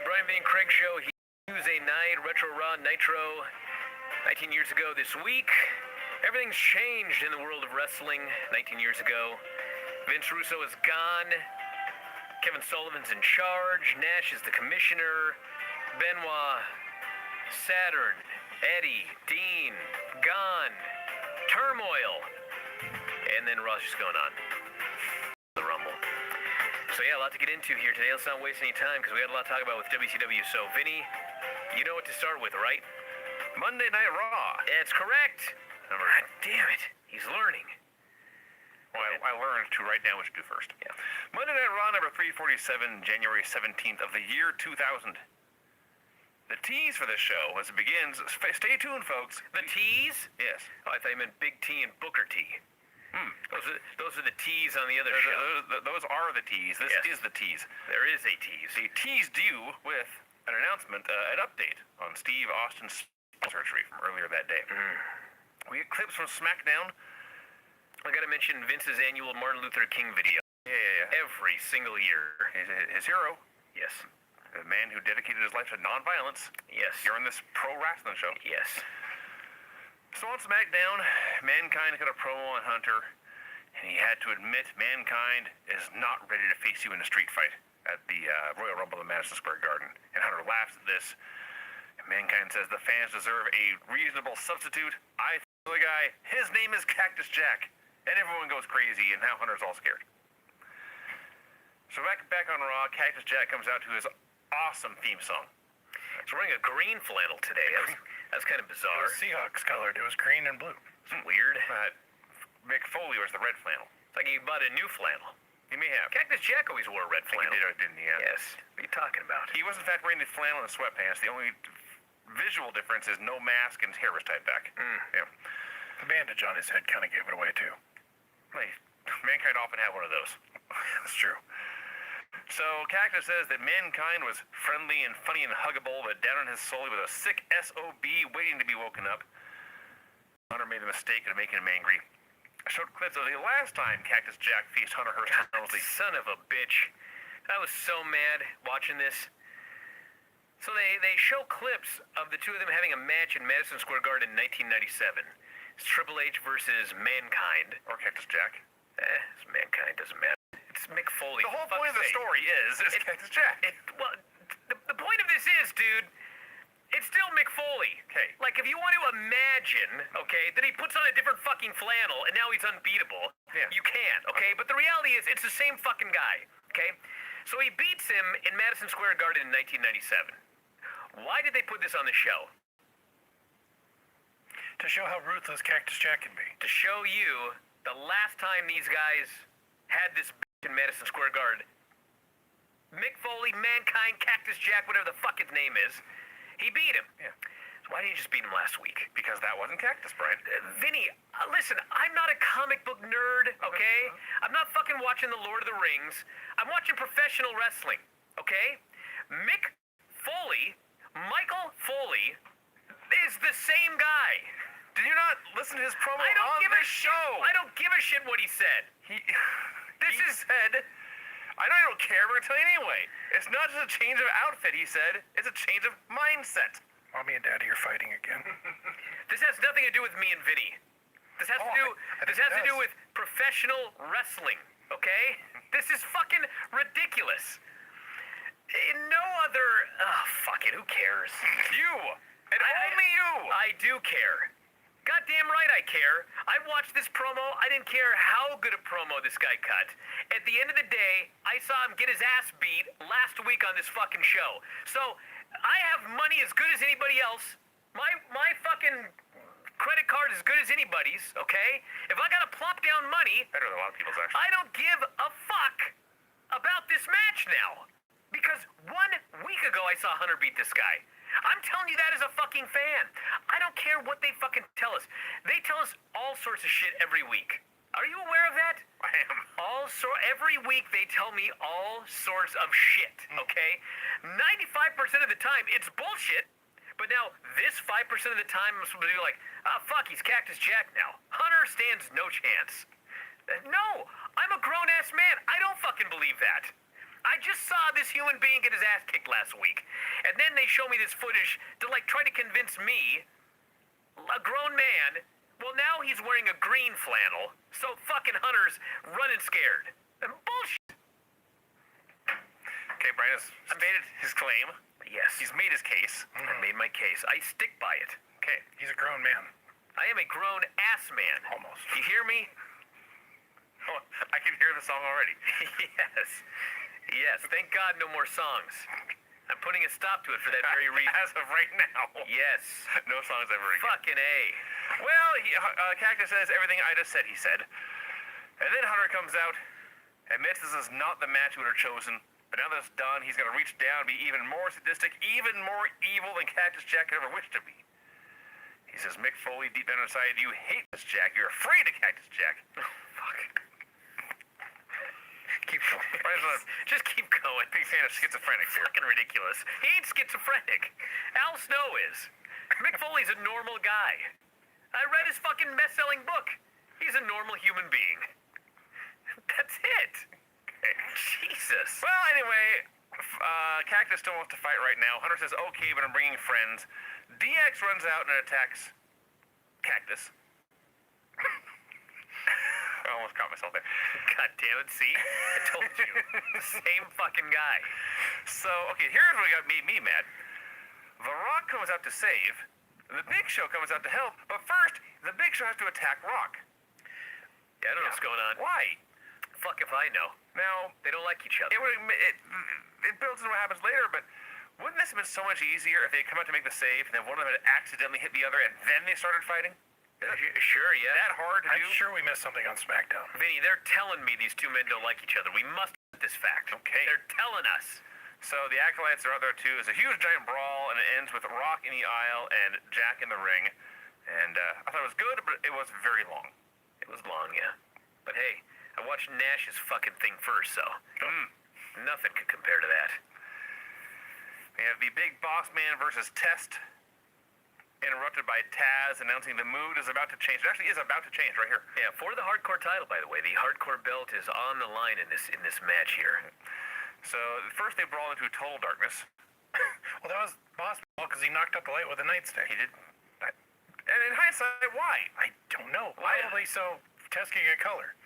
Brian Van Craig Show. Tuesday night, Retro Raw Nitro. 19 years ago this week, everything's changed in the world of wrestling. 19 years ago, Vince Russo is gone. Kevin Sullivan's in charge. Nash is the commissioner. Benoit, Saturn, Eddie, Dean, gone. Turmoil. And then Raw's just going on. The Rumble. So yeah, a lot to get into here today. Let's not waste any time because we got a lot to talk about with WCW. So Vinny, you know what to start with, right? Monday Night Raw. That's correct. God damn it. He's learning. Well, I learned to write down what to do first. Yeah. Monday Night Raw number 347, January 17th of the year 2000. The tease for this show as it begins, stay tuned, folks. The tease? Yes. Oh, I thought you meant Big T and Booker T. Those are the T's on the other show. Those are the tease. This is the tease. There is a tease. They teased you with an announcement, an update on Steve Austin's surgery from earlier that day. We get clips from SmackDown. I gotta mention Vince's annual Martin Luther King video. Yeah. Every single year. His hero. Yes. The man who dedicated his life to nonviolence. Yes. Here on this pro wrestling show. Yes. So on SmackDown, Mankind got a promo on Hunter, and he had to admit Mankind is not ready to face you in a street fight at the Royal Rumble in Madison Square Garden. And Hunter laughs at this. And Mankind says the fans deserve a reasonable substitute. I the guy, his name is Cactus Jack. And everyone goes crazy, and now Hunter's all scared. So back on Raw, Cactus Jack comes out to his awesome theme song. He's wearing a green flannel today. That's kind of bizarre. It was Seahawks colored. It was green and blue. It's weird. Mick Foley wears the red flannel. It's like he bought a new flannel. He may have. Cactus Jack always wore a red flannel. He didn't he? Yeah. Yes. What are you talking about? He was in fact wearing the flannel and sweatpants. The only visual difference is no mask and his hair was tied back. Yeah. The bandage on his head kind of gave it away too. Mankind often had one of those. That's true. So Cactus says that Mankind was friendly and funny and huggable, but down in his soul he was a sick SOB waiting to be woken up. Hunter made the mistake of making him angry. I showed clips of the last time Cactus Jack faced Hunter Hearst penalty. Son of a bitch. I was so mad watching this. So they show clips of the two of them having a match in Madison Square Garden in 1997. It's Triple H versus Mankind. Or Cactus Jack. It's Mankind, doesn't matter. It's Mick Foley. The whole point of the story is Cactus Jack. The point of this is, dude, it's still Mick Foley. Okay. Like, if you want to imagine, okay, that he puts on a different fucking flannel and now he's unbeatable, you can, okay? But the reality is, it's the same fucking guy, okay? So he beats him in Madison Square Garden in 1997. Why did they put this on the show? To show how ruthless Cactus Jack can be. To show you the last time these guys had this in Madison Square Garden, Mick Foley, Mankind, Cactus Jack, whatever the fuck his name is, he beat him. Yeah. So why didn't you just beat him last week? Because that wasn't Cactus, Brian. Vinny, listen, I'm not a comic book nerd, okay? I'm not fucking watching The Lord of the Rings. I'm watching professional wrestling, okay? Mick Foley, Michael Foley, is the same guy. Did you not listen to his promo on this show? I don't give a shit what he said. He said, I know you don't care, but I'm going to tell you anyway. It's not just a change of outfit, he said. It's a change of mindset. Mommy and Daddy are fighting again. This has nothing to do with me and Vinny. This has to do with professional wrestling, okay? This is fucking ridiculous. No other... Oh, fuck it, who cares? You! And only you! I do care. Goddamn right I care. I watched this promo. I didn't care how good a promo this guy cut. At the end of the day, I saw him get his ass beat last week on this fucking show. So, I have money as good as anybody else. My fucking credit card as good as anybody's, okay? If I gotta plop down money... Better than a lot of people's, actually. I don't give a fuck about this match now. Because 1 week ago I saw Hunter beat this guy. I'm telling you that as a fucking fan. I don't care what they fucking tell us. They tell us all sorts of shit every week. Are you aware of that? I am. Every week they tell me all sorts of shit, okay? 95% of the time, it's bullshit. But now, this 5% of the time, I'm supposed to be like, fuck, he's Cactus Jack now. Hunter stands no chance. No, I'm a grown-ass man. I don't fucking believe that. I just saw this human being get his ass kicked last week. And then they show me this footage to, like, try to convince me, a grown man, well, now he's wearing a green flannel, so fucking Hunter's running scared. Bullshit. Okay, Brian has stated his claim. Yes. He's made his case. I made my case. I stick by it. Okay. He's a grown man. I am a grown ass man. Almost. You hear me? Oh, I can hear the song already. Yes. Yes. Thank God no more songs. I'm putting a stop to it for that very reason. As of right now. Yes. No songs ever again. Fucking A. Well, Cactus says everything I just said, he said. And then Hunter comes out, admits this is not the match he would have chosen. But now that it's done, he's going to reach down, be even more sadistic, even more evil than Cactus Jack could ever wish to be. He says, Mick Foley, deep down inside, you hate this Jack. You're afraid of Cactus Jack. Oh, fuck. Keep going. Just keep going. Big fan of schizophrenic here. Fucking ridiculous. He ain't schizophrenic. Al Snow is. Mick Foley's a normal guy. I read his fucking best-selling book. He's a normal human being. That's it. Jesus. Well, anyway, Cactus still wants to fight right now. Hunter says, okay, but I'm bringing friends. DX runs out and attacks Cactus. I almost caught myself there. God damn it, see? I told you. Same fucking guy. So, okay, here's what got me mad. The Rock comes out to save. The Big Show comes out to help. But first, the Big Show has to attack Rock. Yeah, I don't know what's going on. Why? Fuck if I know. Now, They don't like each other. it builds into what happens later, but wouldn't this have been so much easier if they come out to make the save and then one of them had accidentally hit the other and then they started fighting? Sure, yeah. That hard to I'm do? sure we missed something on SmackDown. Vinny, they're telling me these two men don't like each other. We must get this fact. Okay. They're telling us. So the Acolytes are out there too. It's a huge giant brawl, and it ends with Rock in the aisle and Jack in the ring. And I thought it was good, but it was very long. It was long, yeah. But hey, I watched Nash's fucking thing first, so nothing could compare to that. We have the Big Boss Man versus Test, interrupted by Taz announcing the mood is about to change. It actually is about to change right here. Yeah, for the hardcore title, by the way. The hardcore belt is on the line in this match here. So first they brawl into total darkness. Well, that was Boss because he knocked out the light with a nightstick. He did. And in hindsight, why? I don't know. Why? Probably so Tess can get color.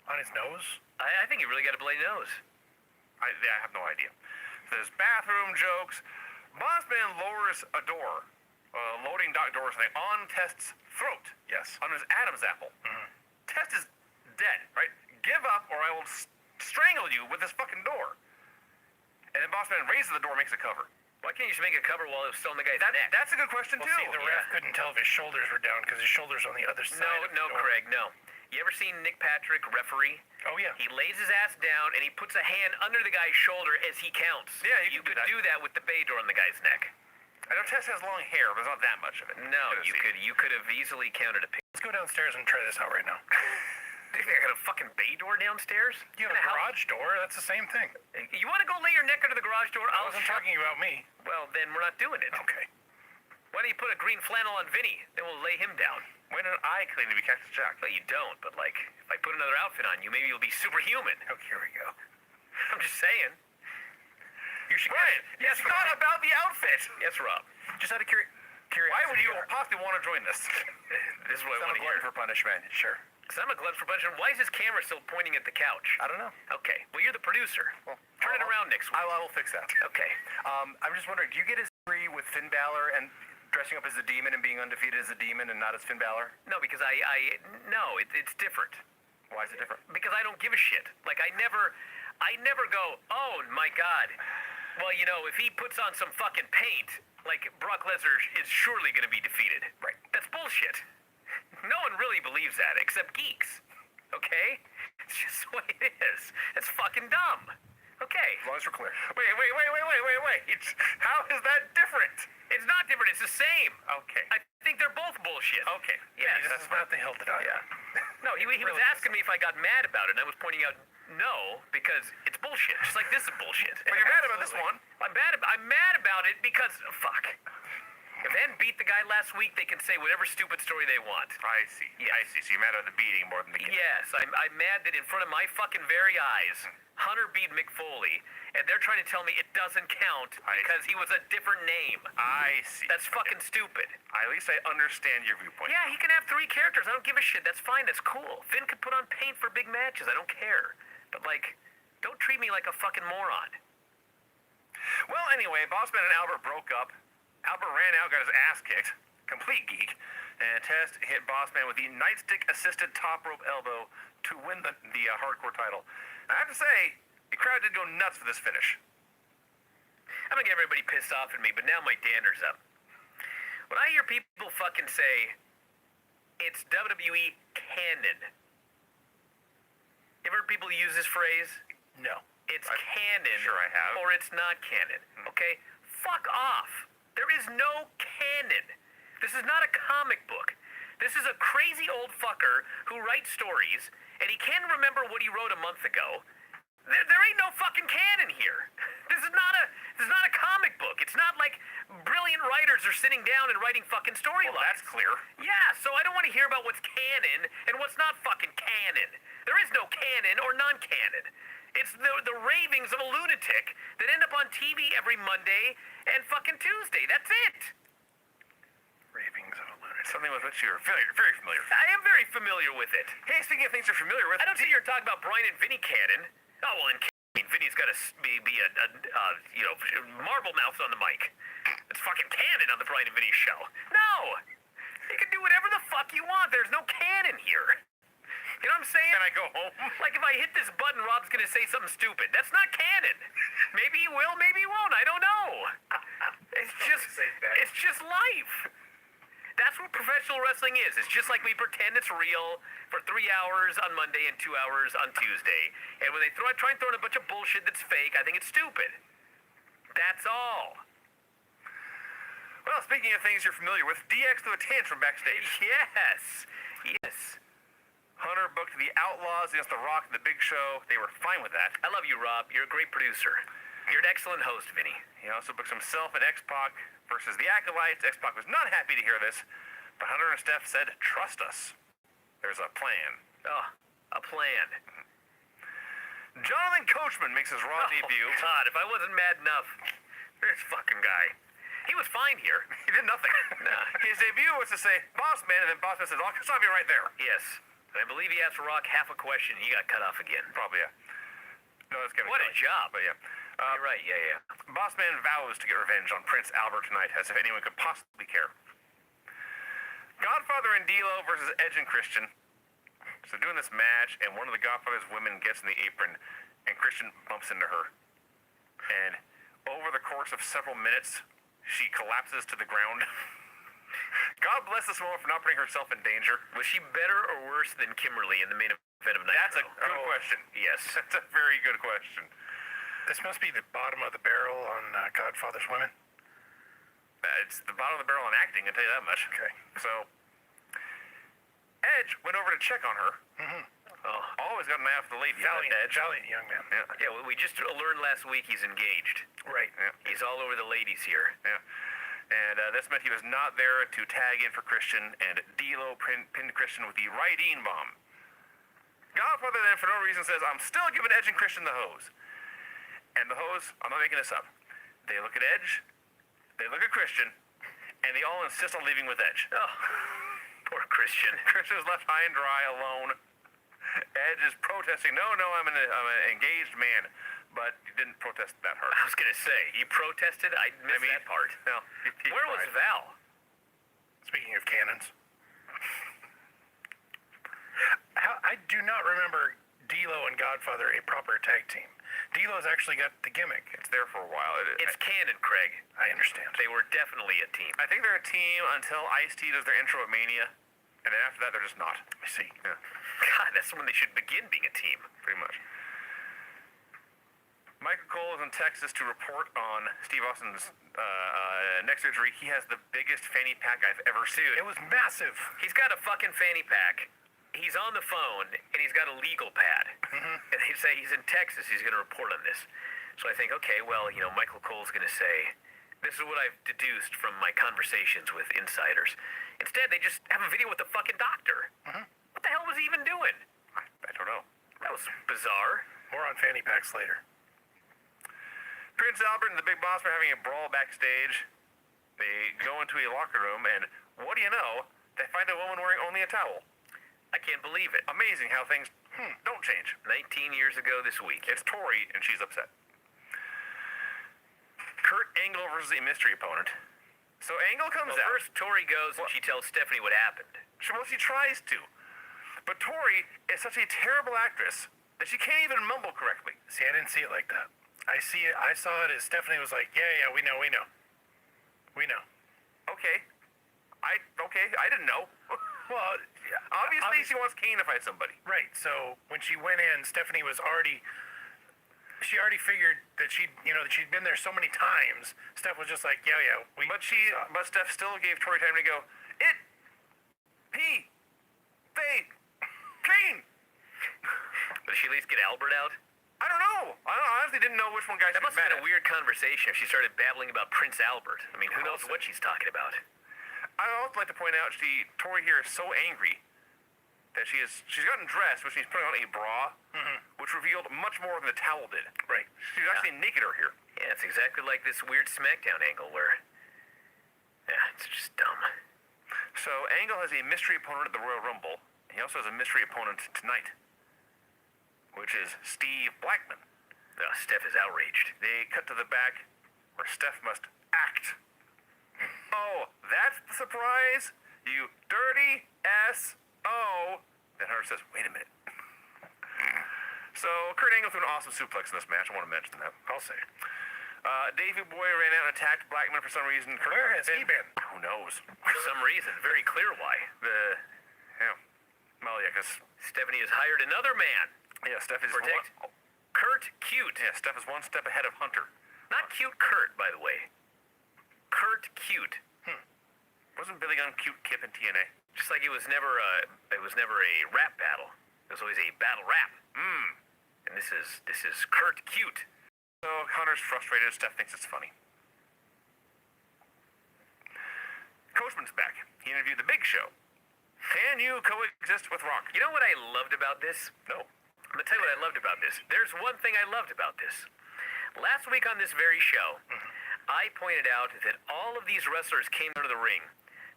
On his nose? I think he really got a bloody nose. I have no idea. There's bathroom jokes. Boss Man lowers a door, loading dock door or something, on Test's throat. Yes. On his Adam's apple. Test is dead, right? Give up or I will strangle you with this fucking door. And then Boss Man raises the door, makes a cover. Why can't you just make a cover while it was still in the guy's neck? That's a good question, Well, too. see, the ref couldn't tell if his shoulders were down because his shoulders on the other side. of the No, door. Craig, no. You ever seen Nick Patrick, referee? Oh, yeah. He lays his ass down and he puts a hand under the guy's shoulder as he counts. Yeah, you you can could do that. do that with the bay door on the guy's neck. I know Test has long hair, but there's not that much of it. No, you could have easily counted a pig. Let's go downstairs and try this out right now. I got a fucking bay door downstairs? You have a garage door. That's the same thing. You want to go lay your neck under the garage door? I wasn't talking about me. Well, then we're not doing it. Okay. Why don't you put a green flannel on Vinny? Then we'll lay him down. When did I claim to be Cactus Jack? Well, you don't, but like, if I put another outfit on you, maybe you'll be superhuman. Okay, here we go. I'm just saying. You should Brian, Yes, it's not about the outfit. Yes, Rob. Just out of curiosity. Why would you possibly want to join this? This is what I I'm want a to hear. glutton for punishment. Sure. Because I'm a glutton for punishment. Why is his camera still pointing at the couch? I don't know. Okay. Well, you're the producer. Well, Turn it around next week. I will fix that. Okay. I'm just wondering, do you get his theory with Finn Balor and dressing up as the demon and being undefeated as the demon and not as Finn Balor? No, because no, it's different. Why is it different? Because I don't give a shit. Like, I never go, oh, my God. Well, you know, if he puts on some fucking paint, like, Brock Lesnar is surely going to be defeated. Right. That's bullshit. No one really believes that, except geeks. Okay? It's just the way it is. It's fucking dumb. Okay. As long as we're clear. Wait. How is that different? It's not different. It's the same. Okay. I think they're both bullshit. Okay. Yes. This is not the hill to die on. No, he was Really asking me if I got mad about it, and I was pointing out no, because it's bullshit. Just like this is bullshit. But you're mad about this one. I'm mad about it because fuck. If they hadn't beat the guy last week, they can say whatever stupid story they want. I see. Yes. I see. So you're mad at the beating more than the gimmick. Yes, I'm mad that in front of my fucking very eyes, Hunter beat Mick Foley, and they're trying to tell me it doesn't count because he was a different name. I see. That's fucking stupid. At least I understand your viewpoint. Yeah, he can have 3 characters. I don't give a shit. That's fine. That's cool. Finn could put on paint for big matches. I don't care. But, like, don't treat me like a fucking moron. Well, anyway, Bossman and Albert broke up. Albert ran out, got his ass kicked. Complete geek. And Test hit Bossman with the nightstick-assisted top rope elbow to win the hardcore title. I have to say, the crowd did go nuts for this finish. I'm gonna get everybody pissed off at me, but now my dander's up. When I hear people fucking say, it's WWE canon. You ever heard people use this phrase? No. It's canon. Sure I have. Or it's not canon. Okay? Fuck off. There is no canon. This is not a comic book. This is a crazy old fucker who writes stories, and he can't remember what he wrote a month ago. There ain't no fucking canon here. This is not a comic book. It's not like brilliant writers are sitting down and writing fucking storylines. Well, that's clear. Yeah, so I don't want to hear about what's canon and what's not fucking canon. There is no canon or non-canon. It's the ravings of a lunatic that end up on TV every Monday and fucking Tuesday. That's it. Ravings of a lunatic. Something with which you're very familiar. I am very familiar with it. Hey, speaking of things you're familiar with, I don't sit here and talk about Brian and Vinny canon. Oh, well, Vinny's got to be a marble mouth on the mic. It's fucking canon on the Brian and Vinny show. No! You can do whatever the fuck you want. There's no canon here. You know what I'm saying? Can I go home? Like if I hit this button, Rob's gonna say something stupid. That's not canon. Maybe he will, maybe he won't. I don't know. It's just life. That's what professional wrestling is. It's just like we pretend it's real for 3 hours on Monday and 2 hours on Tuesday. And when they try and throw in a bunch of bullshit that's fake, I think it's stupid. That's all. Well, speaking of things you're familiar with, DX threw a tantrum backstage. Yes. Hunter booked the Outlaws against The Rock and The Big Show. They were fine with that. I love you, Rob. You're a great producer. You're an excellent host, Vinny. He also booked himself and X-Pac versus the Acolytes. X-Pac was not happy to hear this, but Hunter and Steph said, trust us. There's a plan. Oh, a plan. Jonathan Coachman makes his Raw debut. God, if I wasn't mad enough. This fucking guy. He was fine here. He did nothing. Nah. His debut was to say, Boss Man, and then Boss Man says, I'll stop you right there. Yes. And I believe he asked Rock half a question. He got cut off again. Probably, yeah. No, that's Kevin What a Kelly. job. But yeah. You're right, yeah. Boss Man vows to get revenge on Prince Albert tonight, as if anyone could possibly care. Godfather and D'Lo versus Edge and Christian. So doing this match, and one of the Godfather's women gets in the apron, and Christian bumps into her. And over the course of several minutes, she collapses to the ground. God bless this woman for not putting herself in danger. Was she better or worse than Kimberly in the main event of Nitro? That's a good question. Yes. That's a very good question. This must be the bottom of the barrel on Godfather's Women. It's the bottom of the barrel on acting, I'll tell you that much. Okay. So, Edge went over to check on her. Oh. Always got an eye out for the lady. Valiant young man. Yeah. Yeah, well, we just learned last week he's engaged. Right. Yeah. He's all over the ladies here. Yeah. And this meant he was not there to tag in for Christian, and D'Lo pinned Christian with the Rydeen bomb. Godfather then, for no reason, says, I'm still giving Edge and Christian the hose. And the hose, I'm not making this up. They look at Edge, they look at Christian, and they all insist on leaving with Edge. Oh, poor Christian. Christian's left high and dry, alone. Edge is protesting, no, I'm an engaged man. But he didn't protest that hard. I was going to say, you protested? I missed that part. No, he Where was tried. Val? Speaking of cannons. I do not remember D'Lo and Godfather a proper tag team. D'Lo's actually got the gimmick. It's there for a while. It's canon, Craig. I understand. They were definitely a team. I think they're a team until Ice-T does their intro at Mania. And then after that, they're just not. I see. Yeah, God, that's when they should begin being a team. pretty much. Michael Cole is in Texas to report on Steve Austin's neck surgery. He has the biggest fanny pack I've ever seen. It was massive. He's got a fucking fanny pack. He's on the phone, and he's got a legal pad. And they say he's in Texas. He's going to report on this. So I think, okay, well, Michael Cole's going to say, This is what I've deduced from my conversations with insiders. Instead, they just have a video with the fucking doctor. What the hell was he even doing? I don't know. That was bizarre. More on fanny packs later. Prince Albert and the Big Boss were having a brawl backstage. They go into a locker room, and what do you know? They find a woman wearing only a towel. I can't believe it. Amazing how things don't change. 19 years ago this week. It's Tori, and she's upset. Kurt Angle versus a mystery opponent. So Angle comes Well, out. first, Tori goes and she tells Stephanie what happened. She tries to. But Tori is such a terrible actress that she can't even mumble correctly. See, I didn't see it like that. I saw it as Stephanie was like, yeah, we know. Okay. I didn't know. Well, Obviously, she wants Kane to fight somebody. right. So when she went in, Stephanie was already. She already figured that she'd been there so many times. Steph was just like, yeah. But Steph still gave Tori time to go. They, Kane. Did she at least get Albert out? I don't know. I honestly didn't know which one guy she That was must have mad been a at. weird conversation if she started babbling about Prince Albert. I mean, who knows what she's talking about? I would also like to point out, Tori here is so angry that she's gotten dressed, which she's putting on a bra, which revealed much more than the towel did. Right. She's actually naked over here. Yeah, it's exactly like this weird SmackDown angle where... Yeah, it's just dumb. So Angle has a mystery opponent at the Royal Rumble. He also has a mystery opponent tonight, which is Steve Blackman. Steph is outraged. They cut to the back where Steph must act. Oh, that's the surprise? You dirty S.O. And Hunter says, wait a minute. So Kurt Angle threw an awesome suplex in this match. I want to mention that. I'll say. Davey Boy ran out and attacked Blackman for some reason. Where has he been? Who knows? For some reason, very clear why. Well, yeah, because Stephanie has hired another man. Steph is Protect Kurt Cute. Yeah, Steph is one step ahead of Hunter. Not Cute Kurt, by the way. Kurt Cute. Wasn't Billy Gunn cute Kip in TNA? Just like it was never a rap battle. It was always a battle rap. And this is Kurt Cute. So Hunter's frustrated. Steph thinks it's funny. Coachman's back. He interviewed The Big Show. Can you coexist with Rock? You know what I loved about this? No. I'm gonna tell you what I loved about this. There's one thing I loved about this. Last week on this very show, I pointed out that all of these wrestlers came into the ring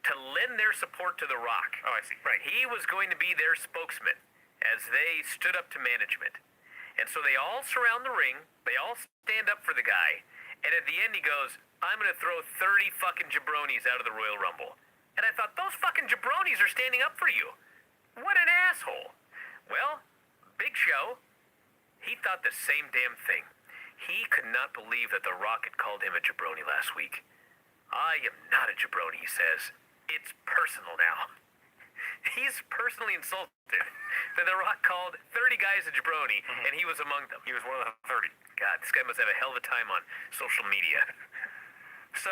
to lend their support to The Rock. Oh, I see. Right. He was going to be their spokesman as they stood up to management. And so they all surround the ring, they all stand up for the guy, and at the end he goes, I'm gonna throw 30 fucking jabronis out of the Royal Rumble. And I thought, those fucking jabronis are standing up for you. What an asshole. Well, Big Show, he thought the same damn thing. He could not believe that The Rock had called him a jabroni last week. I am not a jabroni, he says. It's personal now. He's personally insulted that The Rock called 30 guys a jabroni, and he was among them. He was one of the 30. God, this guy must have a hell of a time on social media. So,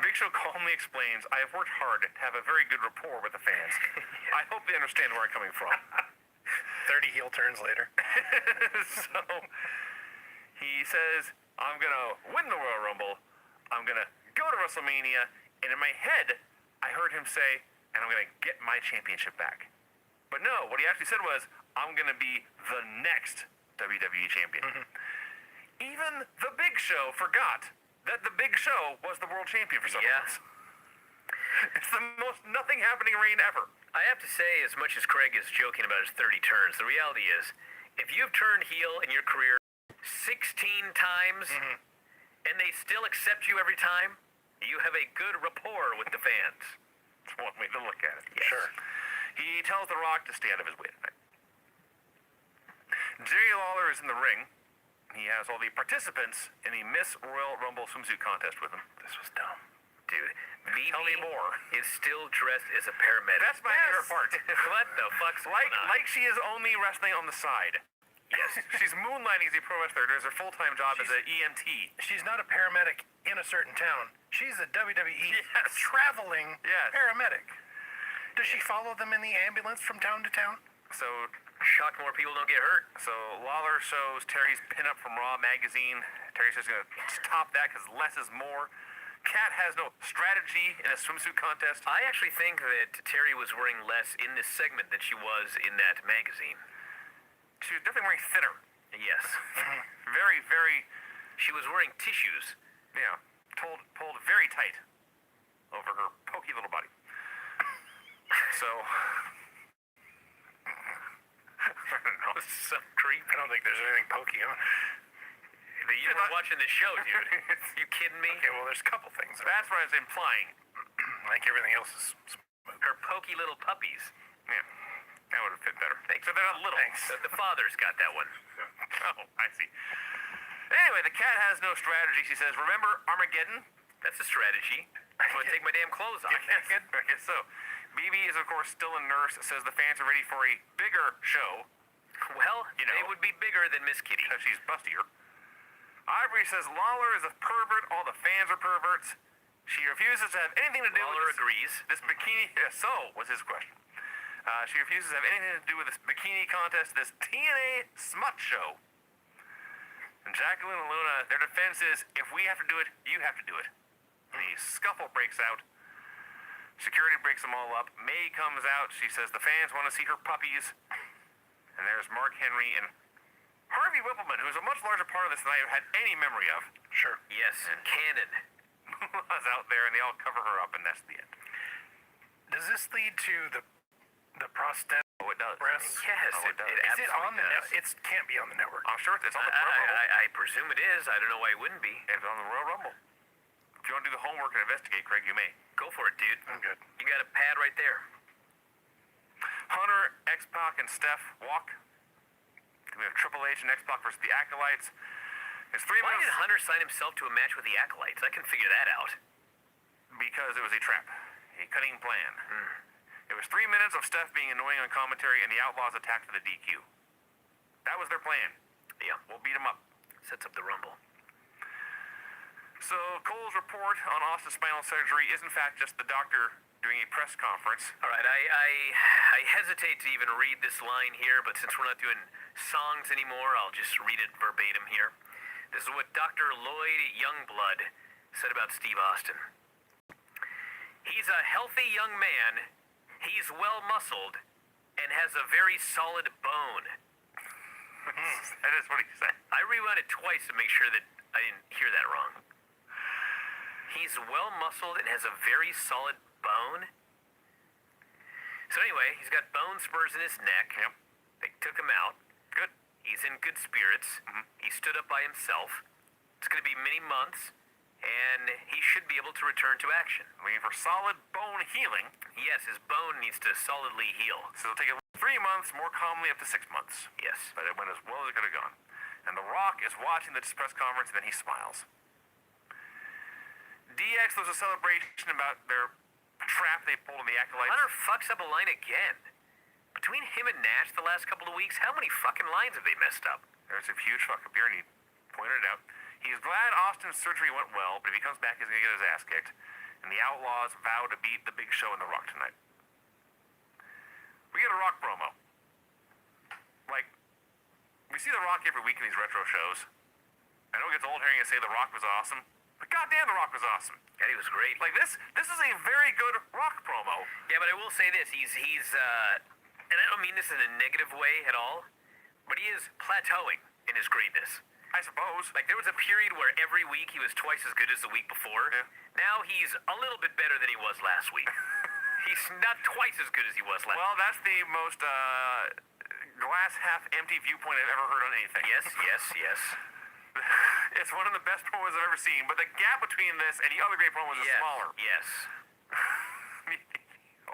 Big Show calmly explains, I have worked hard to have a very good rapport with the fans. I hope they understand where I'm coming from. 30 heel turns later. So, he says, I'm going to win the Royal Rumble. I'm going to go to WrestleMania. And in my head, I heard him say, and I'm going to get my championship back. But no, what he actually said was, I'm going to be the next WWE champion. Even the Big Show forgot that the Big Show was the world champion for some reason. It's the most nothing happening reign ever. I have to say, as much as Craig is joking about his 30 turns, the reality is, if you've turned heel in your career 16 times, and they still accept you every time, you have a good rapport with the fans. It's one way to look at it. Yes. Sure. He tells The Rock to stay out of his way tonight. Jerry Lawler is in the ring. He has all the participants in the Miss Royal Rumble swimsuit contest with him. This was dumb. Dude, BB Tell me more. is still dressed as a paramedic. That's my favorite part. What the fuck's going on? Like she is only wrestling on the side. Yes. She's moonlighting as a pro wrestler. There's her full-time job as an EMT. She's not a paramedic in a certain town. She's a WWE Yes. traveling Yes. paramedic. Does she follow them in the ambulance from town to town? So Shocked more people don't get hurt. So Lawler shows Terry's pinup from Raw magazine. Terry says he's going to stop that because less is more. Kat has no strategy in a swimsuit contest. I actually think that Terry was wearing less in this segment than she was in that magazine. She was definitely wearing thinner. Yes. Very, very, She was wearing tissues. yeah, pulled very tight over her pokey little body. So, I don't know. Some creep. I don't think there's anything pokey on. You were watching the show, dude. You kidding me? Okay, well, there's a couple things. That's what I was implying. I think everything else is smooth. Her pokey little puppies. Yeah, that would have fit better. Thanks. So they're not little. Thanks. The father's got that one. Oh, I see. Anyway, the cat has no strategy. She says, remember Armageddon? That's a strategy. I'm going to take my damn clothes off. I guess so. BB is, of course, still a nurse, says the fans are ready for a bigger show. Well, You know. they would be bigger than Miss Kitty. Because she's bustier. Ivory says Lawler is a pervert. All the fans are perverts. She refuses to have anything to do Lawler with agrees. this bikini. So was his question. She refuses to have anything to do with this bikini contest, this TNA smut show. And Jacqueline and Luna, their defense is, if we have to do it, you have to do it. And a scuffle breaks out. Security breaks them all up. May comes out. She says the fans want to see her puppies. And there's Mark Henry and Harvey Whippleman, who's a much larger part of this than I had any memory of. Sure. Yes, Cannon. Was out there, and they all cover her up, and that's the end. Does this lead to the prosthetic Oh, it does. breasts? Yes, Oh, it does. it Is it on the absolutely net? It can't be on the network. I'm sure it's on the does. Royal Rumble. I presume it is. I don't know why it wouldn't be. It's on the Royal Rumble. If you want to do the homework and investigate, Craig, you may. Go for it, dude. I'm good. You got a pad right there. Hunter, X-Pac, and Steph walk. Then we have Triple H and X-Pac versus the Acolytes. It's 3 Why minutes did Hunter sign himself to a match with the Acolytes? I can figure that out. because it was a trap, a cunning plan. It was 3 minutes of Steph being annoying on commentary, and the Outlaws attacked for the DQ. That was their plan. Yeah, We'll beat them up. sets up the Rumble. So Cole's report on Austin's spinal surgery is in fact just the doctor doing a press conference. All right, I hesitate to even read this line here, but since we're not doing songs anymore, I'll just read it verbatim here. This is what Dr. Lloyd Youngblood said about Steve Austin. He's a healthy young man. He's well muscled and has a very solid bone. That is what he said. I rewound it twice to make sure that I didn't hear that wrong. He's well muscled and has a very solid bone. So anyway, he's got bone spurs in his neck. Yep. They took him out. Good. He's in good spirits. He stood up by himself. It's going to be many months, and he should be able to return to action. Looking for solid bone healing. Yes, his bone needs to solidly heal. So it'll take at least 3 months, more commonly up to 6 months. Yes. But it went as well as it could have gone. And The Rock is watching the press conference, and then he smiles. DX, there's a celebration about their trap they pulled on the Acolytes. Hunter fucks up a line again. Between him and Nash the last couple of weeks, how many fucking lines have they messed up? There's a huge fuck up here, and he pointed it out. He's glad Austin's surgery went well, but if he comes back, he's going to get his ass kicked. And the Outlaws vow to beat the Big Show and The Rock tonight. We get a Rock promo. Like, we see The Rock every week in these retro shows. I know it gets old hearing you say The Rock was awesome, but goddamn, The Rock was awesome. God, he was great. Like, this is a very good Rock promo. Yeah, but I will say this: he's and I don't mean this in a negative way at all, but he is plateauing in his greatness. I suppose. Like, there was a period where every week he was twice as good as the week before. Yeah. Now he's a little bit better than he was last week. He's not twice as good as he was last Well, that's the most glass half empty viewpoint I've ever heard on anything. Yes, yes, yes. It's one of the best promos I've ever seen, but the gap between this and the other great promos is Yes, smaller. yes.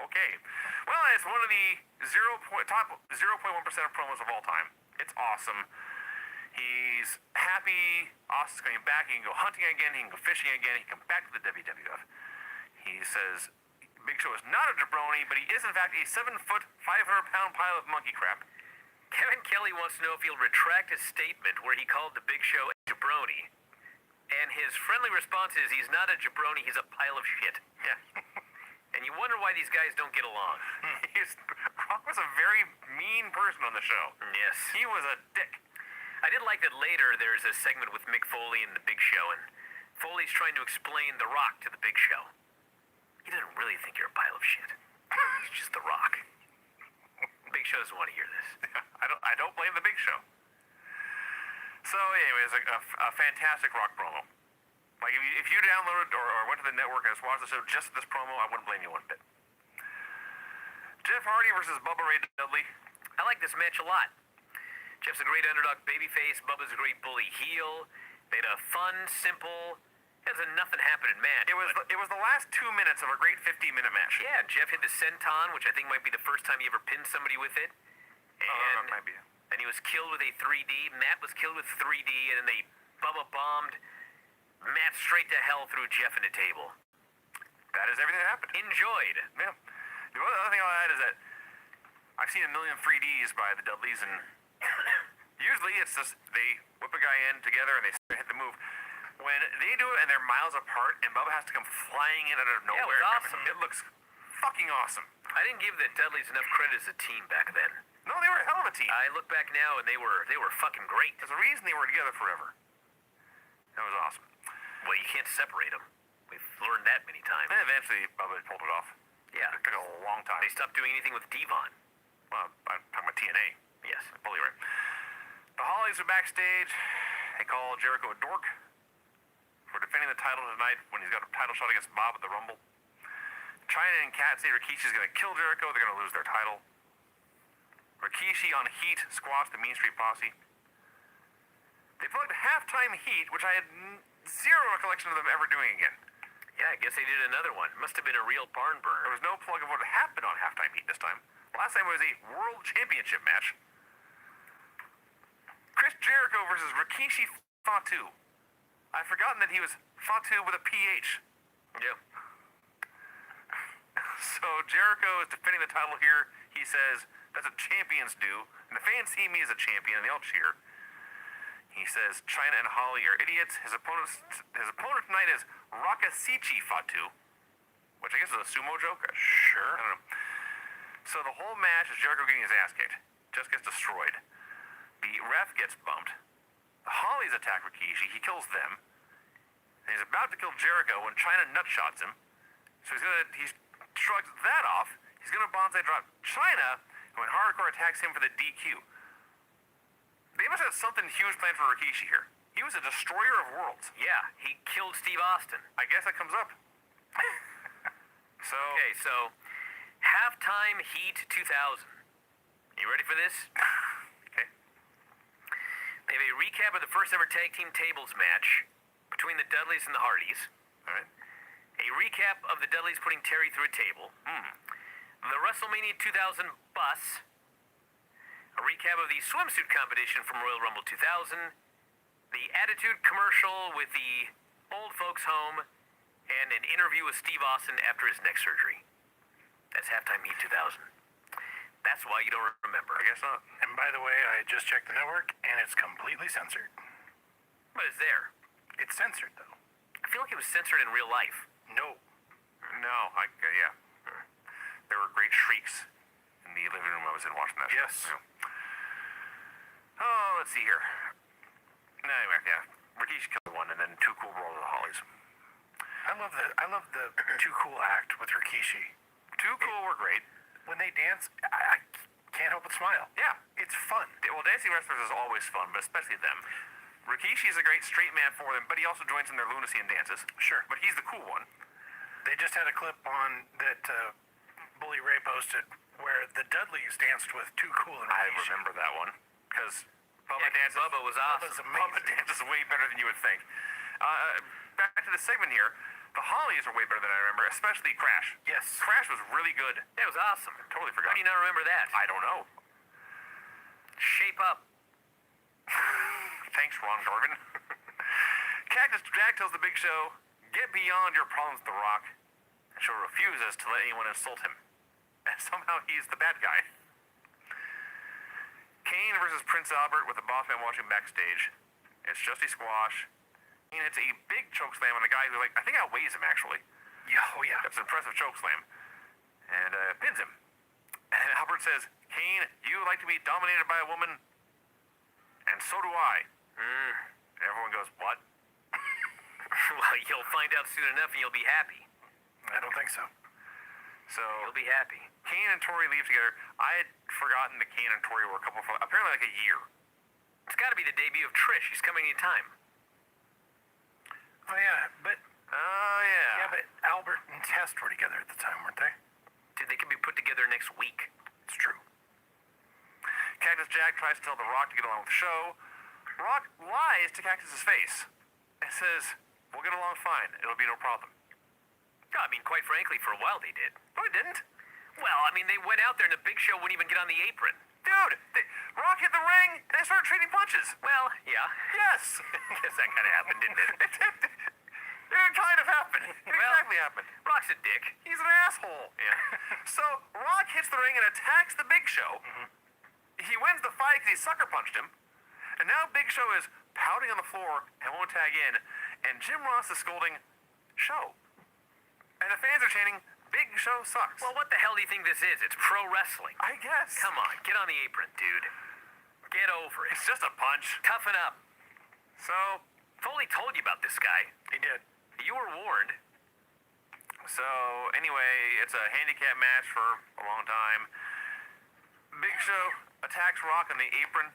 Okay. Well, it's one of the top 0.1% of promos of all time. It's awesome. He's happy. Austin's coming back. He can go hunting again. He can go fishing again. He can come back to the WWF. He says Big Show is not a jabroni, but he is in fact a 7-foot, 500-pound pile of monkey crap. Kevin Kelly wants to know if he'll retract his statement where he called the Big Show a jabroni. And his friendly response is he's not a jabroni, he's a pile of shit. Yeah. And you wonder why these guys don't get along. Rock was a very mean person on the show. Yes. He was a dick. I did like that later there's a segment with Mick Foley and The Big Show, and Foley's trying to explain The Rock to The Big Show. He doesn't really think you're a pile of shit. He's just The Rock. Big Show doesn't want to hear this. I don't blame the Big Show. So, anyways, a fantastic Rock promo. Like, if you downloaded or went to the network and just watched the show just this promo, I wouldn't blame you one bit. Jeff Hardy versus Bubba Ray Dudley. I like this match a lot. Jeff's a great underdog babyface. Bubba's a great bully heel. They had a fun, simple, has a nothing happening match. It was the last 2 minutes of a great 15-minute match. Yeah, Jeff hit the senton, which I think might be the first time he ever pinned somebody with it. And, might be. and he was killed with a 3D. Matt was killed with 3D, and then they Bubba bombed Matt straight to hell through Jeff in a table. That is everything that happened. Enjoyed. Yeah. The other thing I'll add is that I've seen a million 3Ds by the Dudleys, and usually it's just they whip a guy in together and they hit the move. When they do it and they're miles apart and Bubba has to come flying in out of Yeah, it nowhere, was awesome. it looks fucking awesome. I didn't give the Dudleys enough credit as a team back then. No, they were a hell of a team. I look back now and they were fucking great. There's a reason they were together forever. That was awesome. Well, you can't separate them. We've learned that many times. And eventually Bubba pulled it off. Yeah. It took a long time. They stopped doing anything with Devon. Well, I'm talking about TNA. Yes. Fully right. The Hollies are backstage. They call Jericho a dork for defending the title tonight when he's got a title shot against Bob at the Rumble. China and Kat say Rikishi's going to kill Jericho. They're going to lose their title. Rikishi on Heat squashed the Mean Street Posse. They plugged halftime Heat, which I had zero recollection of them ever doing again. Yeah, I guess they did another one. Must have been a real barn burner. There was no plug of what happened on halftime Heat this time. Last time it was a World Championship match. Chris Jericho versus Rikishi Fatu. I'd forgotten that he was Fatu with a PH. Yeah. So Jericho is defending the title here. He says, that's what champions do. And the fans see me as a champion and they all cheer. He says China and Holly are idiots. His opponent tonight is Rakasichi Fatu, which I guess is a sumo joke. Sure. I don't know. So the whole match is Jericho getting his ass kicked. Just gets destroyed. The ref gets bumped. The Hollies attack Rikishi. He kills them. And he's about to kill Jericho when China nutshots him. So he shrugs that off. He's gonna bonsai drop China when Hardcore attacks him for the DQ. They must have something huge planned for Rikishi here. He was a destroyer of worlds. Yeah, he killed Steve Austin. I guess that comes up. So Okay, so halftime Heat 2000. You ready for this? okay. They have a recap of the first ever tag team tables match between the Dudleys and the Hardys. All right. A recap of the Dudleys putting Terry through a table. The WrestleMania 2000 bus. A recap of the swimsuit competition from Royal Rumble 2000. The Attitude commercial with the old folks home. And an interview with Steve Austin after his neck surgery. That's halftime Heat 2000. That's why you don't remember. I guess not. And by the way, I just checked the network, and it's completely censored. But it's there. It's censored, though. I feel like it was censored in real life. No. No, yeah. There were great shrieks in the living room I was in watching that. Yes. Show. Yeah. Oh, let's see here. Anyway, yeah. Rikishi killed one, and then Too Cool brought the Hollies. I love the Too Cool act with Rikishi. Too Cool were great. When they dance, I can't help but smile. Yeah. It's fun. Well, dancing wrestlers is always fun, but especially them. Rikishi is a great straight man for them, but he also joins in their lunacy and dances. Sure. But he's the cool one. They just had a clip on that Bully Ray posted where the Dudleys danced with Too Cool and I Rikishi. remember that one. Because Bubba Yeah, 'cause dances. Bubba was awesome. Bubba's Bubba amazing. dances way better than you would think. Back to the segment here. The Hollies are way better than I remember, especially Crash. Yes. Crash was really good. That was awesome. Totally How forgot. do you not remember that? I don't know. Shape up. Thanks, Ron Garvin. Cactus Jack tells the Big Show, get beyond your problems with The Rock. And Show refuses to let anyone insult him. And somehow he's the bad guy. Kane versus Prince Albert with the boss man watching backstage. It's just a squash. And it's a big chokeslam on a guy who, I think outweighs him, actually. Yeah, oh yeah. That's an impressive chokeslam. And pins him. And Albert says, Kane, you like to be dominated by a woman, and so do I. And everyone goes, what? Well, you'll find out soon enough and you'll be happy. I don't think so. So You'll be happy. Kane and Tori leave together. I had forgotten that Kane and Tori were a couple for apparently like a year. It's got to be the debut of Trish. She's coming in time. Oh yeah, but Oh, yeah. but Albert and Test were together at the time, weren't they? Dude, they could be put together next week. It's true. Cactus Jack tries to tell The Rock to get along with the show. Rock lies to Cactus's face and says, we'll get along fine. It'll be no problem. Yeah, I mean, quite frankly, for a while they did. No, he didn't. Well, I mean, they went out there and the Big Show wouldn't even get on the apron. Dude, Rock hit the ring and they started trading punches. Well, yeah. Yes. Guess that kind of happened, didn't it? It kind of happened. It Well- exactly happened. Rock's a dick. He's an asshole. Yeah. So Rock hits the ring and attacks the Big Show. He wins the fight because he sucker punched him. And now Big Show is pouting on the floor and won't tag in. And Jim Ross is scolding Show. And the fans are chanting, Big Show sucks. Well, what the hell do you think this is? It's pro wrestling. I guess. Come on, get on the apron, dude. Get over it. It's just a punch. Toughen up. So, Foley told you about this guy. He did. You were warned. anyway, it's a handicap match for a long time. Big Show attacks Rock on the apron.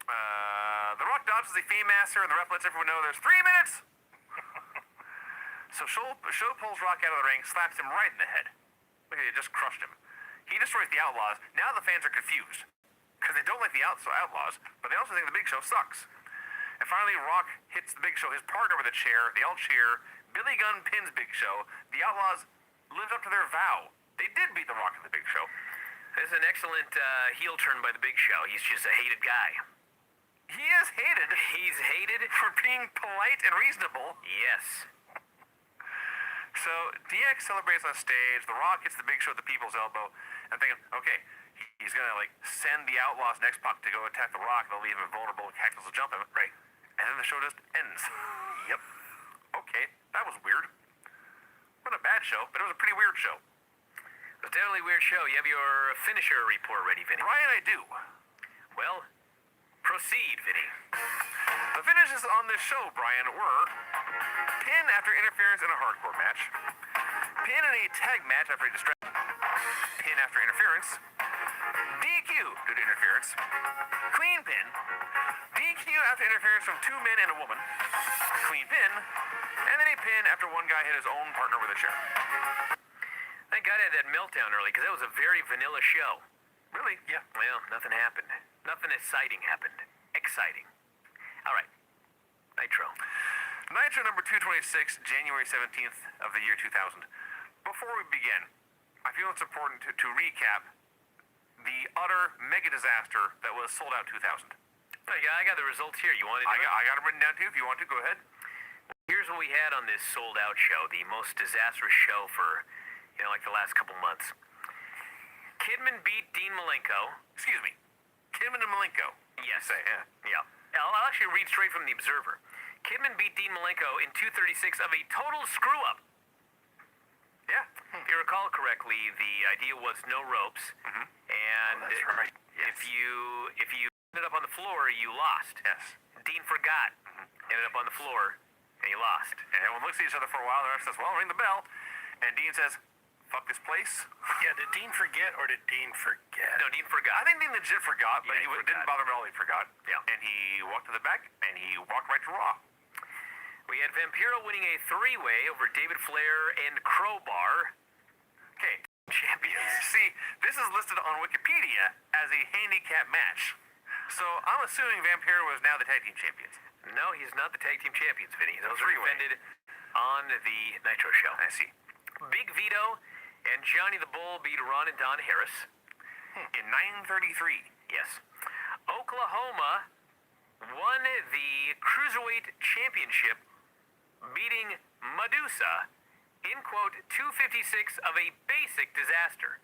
The Rock dodges the Master, and the ref lets everyone know there's 3 minutes. So Show pulls Rock out of the ring, slaps him right in the head. Look at it, just crushed him. He destroys the Outlaws. Now the fans are confused. Because they don't like the Outlaws, but they also think the Big Show sucks. And finally, Rock hits the Big Show, his partner, with a chair. They all cheer. Billy Gunn pins Big Show. The Outlaws lived up to their vow. They did beat the Rock in the Big Show. This is an excellent heel turn by the Big Show. He's just a hated guy. He is hated He's hated for being polite and reasonable. Yes. So DX celebrates on stage. The Rock hits the Big Show at the people's elbow. I'm thinking, okay, he's gonna send the Outlaws next puck to go attack the Rock. They'll leave him vulnerable. Cactus will jump him. Right. And then the show just ends. Yep. Okay, that was weird. Not a bad show, but it was a pretty weird show. It was definitely a weird show. You have your finisher report ready, Vinny. Brian, I do. Well, proceed, Vinny. The finishes on this show, Brian, were pin after interference in a hardcore match, pin in a tag match after a distraction, pin after interference, DQ due to interference, clean pin, DQ after interference from 2 men and a woman, clean pin, and then a pin after one guy hit his own partner with a chair. Thank God I had that meltdown early, because that was a very vanilla show. Really? Yeah. Well, nothing happened. Nothing exciting happened. Exciting. All right. Nitro. Nitro number 226, January 17th of the year 2000. Before we begin, I feel it's important to recap the utter mega disaster that was Sold Out 2000. I got the results here. You want to do it? I got it written down too. If you want to, go ahead. Here's what we had on this Sold Out show, the most disastrous show for, the last couple months. Kidman beat Dean Malenko. Excuse me. Kidman and Malenko. Yes. Say, yeah. Yeah. I'll actually read straight from the Observer. Kidman beat Dean Malenko in 236 of a total screw-up. Yeah. If you recall correctly, the idea was no ropes, and that's right. Yes. if you ended up on the floor, you lost. Yes. Dean forgot, ended up on the floor, and he lost. And everyone looks at each other for a while. The rest says, well, ring the bell. And Dean says, fuck this place. Yeah, did Dean forget or did Dean forget? No, Dean forgot. I think Dean legit forgot, but Yeah, he didn't forgot. bother him at all. He forgot. Yeah. And he walked to the back, and he walked right to Raw. We had Vampiro winning a three-way over David Flair and Crowbar. Okay. Champions. See, this is listed on Wikipedia as a handicap match. So I'm assuming Vampiro is now the tag team champions. No, he's not the tag team champions, Vinny. Those are Three-way. defended on the Nitro show. I see. Big Vito and Johnny the Bull beat Ron and Don Harris. In 933. Yes. Oklahoma won the Cruiserweight Championship, beating Medusa in, quote, 256 of a basic disaster.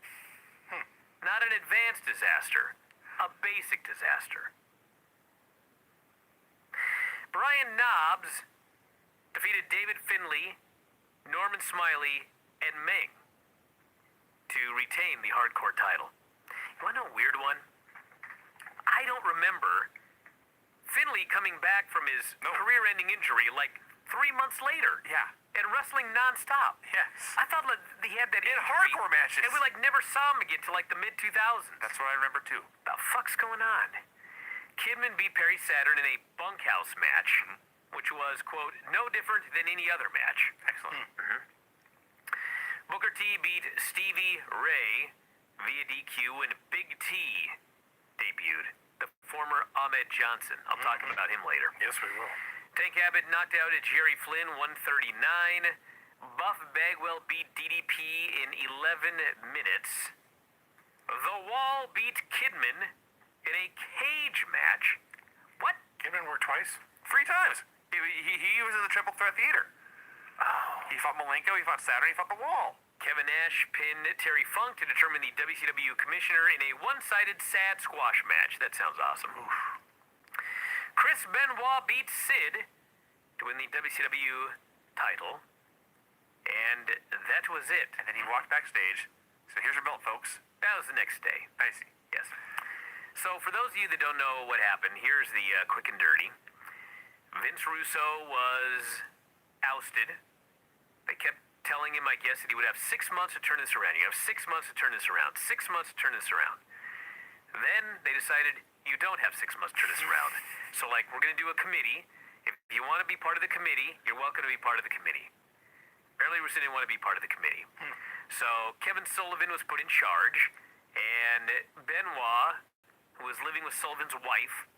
Not an advanced disaster, a basic disaster. Brian Knobbs defeated David Finlay, Norman Smiley, and Ming to retain the hardcore title. Want to know a weird one? I don't remember Finley coming back from his career-ending injury like 3 months later. Yeah. And wrestling nonstop. Yes. I thought like, he had that In injury, hardcore matches. and we like never saw him again till like the mid-2000s. That's what I remember too. The fuck's going on? Kidman beat Perry Saturn in a bunkhouse match, which was, quote, no different than any other match. Excellent. Booker T beat Stevie Ray via DQ when Big T debuted. The former Ahmed Johnson. I'll talk about him later. Yes, we will. Tank Abbott knocked out Jerry Flynn 139. Buff Bagwell beat DDP in 11 minutes. The Wall beat Kidman in a cage match. What? Kidman worked twice? 3 times. He was in the Triple Threat Theater. He fought Malenko, he fought Saturn, he fought The Wall. Kevin Nash pinned Terry Funk to determine the WCW commissioner in a one-sided sad squash match. That sounds awesome. Chris Benoit beat Sid to win the WCW title. And that was it. And then he walked backstage. So here's your belt, folks. That was the next day. I see. Yes. So for those of you that don't know what happened, here's the quick and dirty. Vince Russo was ousted. They kept telling him, I guess, that he would have 6 months to turn this around. You have 6 months to turn this around. 6 months to turn this around. Then they decided you don't have 6 months to turn this around. So, like, we're going to do a committee. If you want to be part of the committee, you're welcome to be part of the committee. Apparently, Russo didn't want to be part of the committee. So Kevin Sullivan was put in charge, and Benoit, who was living with Sullivan's wife,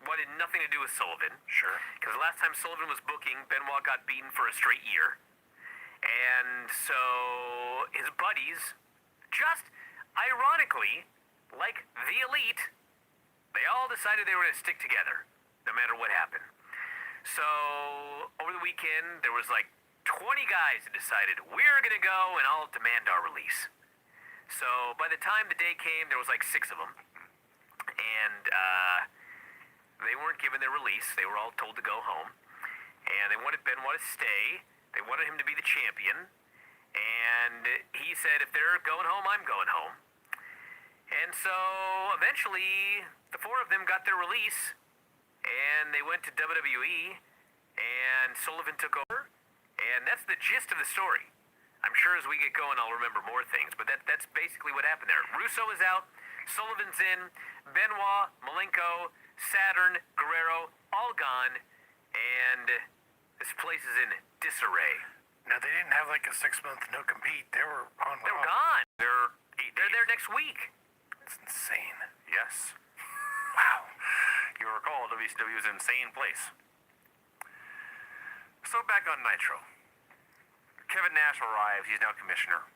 wanted nothing to do with Sullivan. Sure. Because the last time Sullivan was booking, Benoit got beaten for a straight year. And so his buddies, just ironically, like the Elite, they all decided they were going to stick together, no matter what happened. So over the weekend, there was like 20 guys that decided, we're going to go and I'll demand our release. So by the time the day came, there was like 6 of them. And they weren't given their release. They were all told to go home. And they wanted Benoit to stay. They wanted him to be the champion. And he said, if they're going home, I'm going home. And so eventually, the 4 of them got their release. And they went to WWE. And Sullivan took over. And that's the gist of the story. I'm sure as we get going, I'll remember more things. But that's basically what happened there. Russo is out. Sullivan's in. Benoit, Malenko, Saturn, Guerrero, all gone. And this place is in disarray. Now, they didn't have like a 6-month no compete. They were on. They're gone. They're They're there next week. It's insane. Yes. Wow. You recall WCW is an insane place. So back on Nitro. Kevin Nash arrives. He's now commissioner.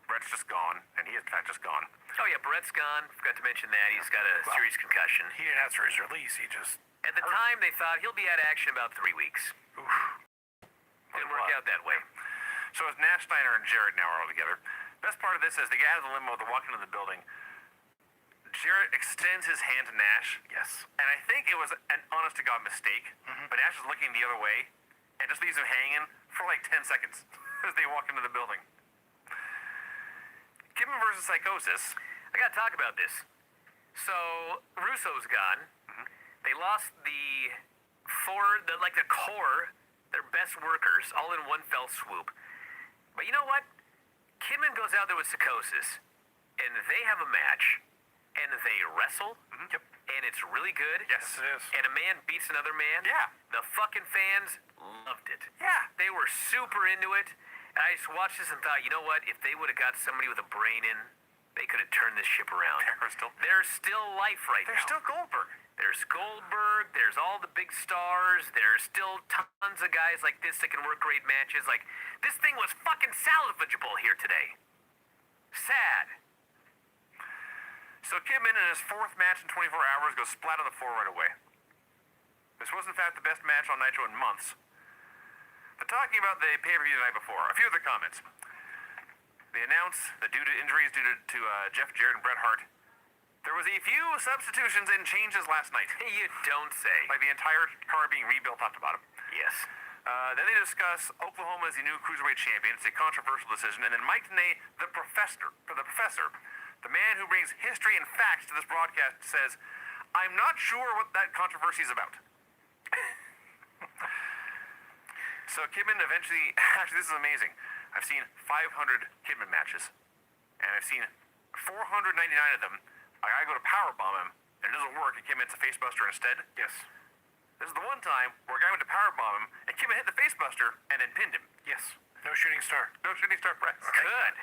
Brett's just gone, and he is in fact just gone. Oh, yeah, Brett's gone. Forgot to mention that. He's got a serious concussion. He didn't ask for his release. He just. At the time, they thought he'll be out of action about 3 weeks. Didn't work out that way. So it's Nash, Steiner, and Jarrett now are all together. Best part of this is they get out of the limo, they're walking into the building. Jarrett extends his hand to Nash. Yes. And I think it was an honest-to-God mistake. But Nash is looking the other way and just leaves him hanging for like 10 seconds as they walk into the building. Kidman versus Psychosis. I gotta talk about this. So, Russo's gone. They lost the core, their best workers, all in one fell swoop. But you know what? Kidman goes out there with Psychosis, and they have a match, and they wrestle, Yep. and it's really good. Yes, it is. And a man beats another man. Yeah. The fucking fans loved it. Yeah. They were super into it. And I just watched this and thought, you know what? If they would have got somebody with a brain in, they could have turned this ship around. There's still life right There's now. still Goldberg. There's Goldberg, there's all the big stars, there's still tons of guys like this that can work great matches. Like, this thing was fucking salvageable here today. Sad. So Kidman in his 4th match in 24 hours goes splat on the floor right away. This was in fact the best match on Nitro in months. But talking about the pay-per-view the night before, a few of the comments. They announced that due to injuries due to Jeff Jarrett and Bret Hart, there was a few substitutions and changes last night. You don't say. Like the entire card being rebuilt top to bottom. Yes. Then they discuss Oklahoma as the new Cruiserweight champion. It's a controversial decision. And then Mike Tenay, the professor, the man who brings history and facts to this broadcast, says, I'm not sure what that controversy is about. So Kidman eventually, actually this is amazing. I've seen 500 Kidman matches, and I've seen 499 of them. I gotta go to powerbomb him, and it doesn't work, and Kidman hits a facebuster instead. Yes. This is the one time where a guy went to powerbomb him, and Kidman hit the facebuster and then pinned him. Yes. No shooting star. No shooting star press. Good.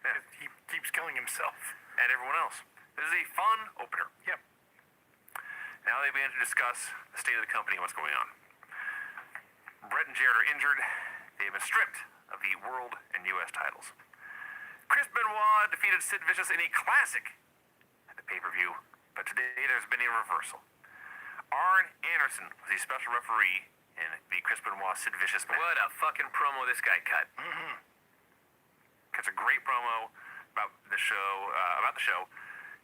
Yeah. He keeps killing himself. And everyone else. This is a fun opener. Yep. Now they begin to discuss the state of the company and what's going on. Brett and Jarrett are injured. They have been stripped of the world and U.S. titles. Chris Benoit defeated Sid Vicious in a classic at the pay-per-view, but today there's been a reversal. Arn Anderson was the special referee in the Chris Benoit Sid Vicious match. What a fucking promo this guy cut. Cuts a great promo about the show.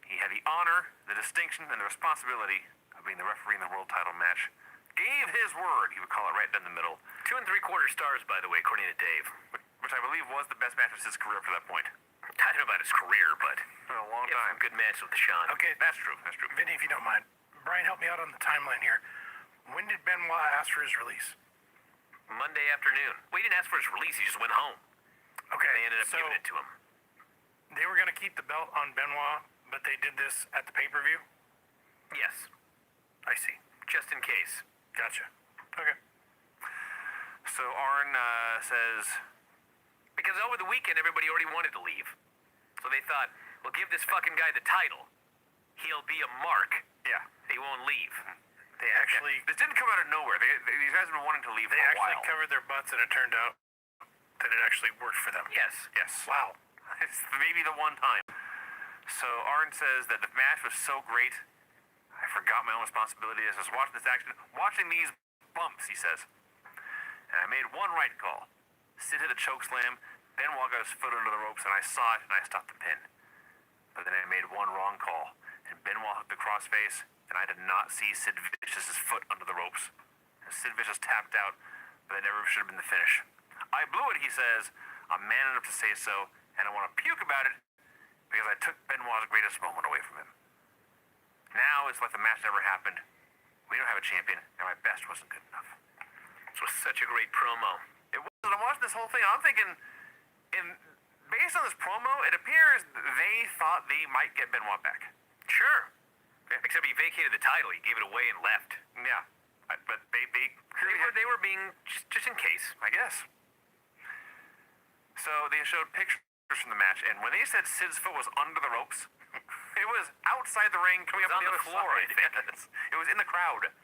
He had the honor, the distinction, and the responsibility of being the referee in the world title match. Gave his word, he would call it right down the middle, 2 3/4 stars, by the way, according to Dave. which I believe was the best match of his career up to that point. I don't know about his career, but In a long he had time. some good matches with Deshaun. Okay, That's true. That's true. Vinny, if you don't mind, Brian, help me out on the timeline here. When did Benoit ask for his release? Monday afternoon. Well, he didn't ask for his release. He just went home. Okay, They ended up so giving it to him. they were going to keep the belt on Benoit, but they did this at the pay-per-view? Yes, I see. just in case. Gotcha. Okay. So Arn says, Because over the weekend, everybody already wanted to leave. So they thought, well, give this fucking guy the title. He'll be a mark. yeah. He won't leave. They actually This didn't come out of nowhere. These guys have been wanting to leave they for a actually while. covered their butts, and it turned out that it actually worked for them. Yes. Yes. Wow. It's maybe the one time. So Arn says that the match was so great, I forgot my own responsibility as I was watching this action. Watching these bumps, he says. And I made one right call. Sid hit a choke slam, Benoit got his foot under the ropes, and I saw it, and I stopped the pin. But then I made one wrong call, and Benoit hooked the crossface, and I did not see Sid Vicious's foot under the ropes. And Sid Vicious tapped out, but that never should have been the finish. I blew it, he says. I'm man enough to say so, and I want to puke about it because I took Benoit's greatest moment away from him. Now it's like the match never happened. We don't have a champion, and my best wasn't good enough. This was such a great promo. It was. I'm watching this whole thing. I'm thinking, based on this promo, it appears they thought they might get Benoit back. Sure. Except he vacated the title. He gave it away and left. Yeah, but they They were being just in case. I guess. So they showed pictures from the match, and when they said Sid's foot was under the ropes, it was outside the ring, coming It up was on the other floor, side. I think. Yes. It was in the crowd.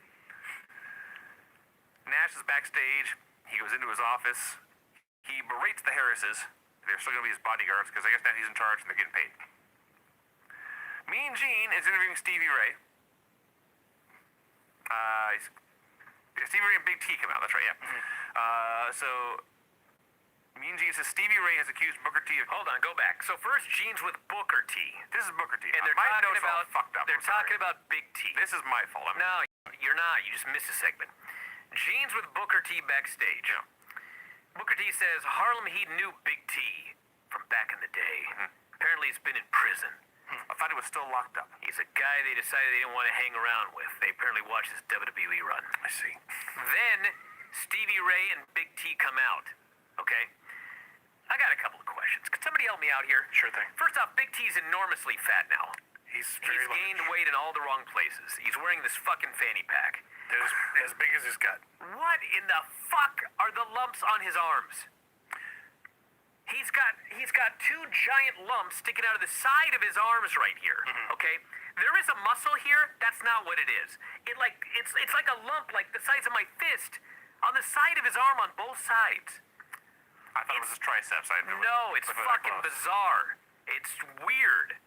Nash is backstage. He goes into his office. He berates the Harrises. They're still going to be his bodyguards because I guess now he's in charge and they're getting paid. Mean Gene is interviewing Stevie Ray. Stevie Ray and Big T come out. That's right, yeah. So Mean Gene says Stevie Ray has accused Booker T of... Hold on, go back. So first, Gene's with Booker T. This is Booker T. And they're My talking notes are all about fucked up. They're I'm sorry. talking about Big T. This is my fault. No, you're not. You just missed a segment. Gene's with Booker T backstage. Yeah. Booker T says Harlem Heat knew Big T from back in the day. Apparently he's been in prison. I thought he was still locked up. He's a guy they decided they didn't want to hang around with. They apparently watched his WWE run. I see. Then Stevie Ray and Big T come out. Okay? I got a couple of questions. Could somebody help me out here? Sure thing. First off, Big T's enormously fat now. He's very He's gained large. weight in all the wrong places. He's wearing this fucking fanny pack. They're as big as his gut. What in the fuck are the lumps on his arms? He's got 2 giant lumps sticking out of the side of his arms right here. Okay? There is a muscle here. That's not what it is. It's like a lump like the size of my fist on the side of his arm on both sides. I thought it was his triceps. No, it's fucking bizarre. It's weird.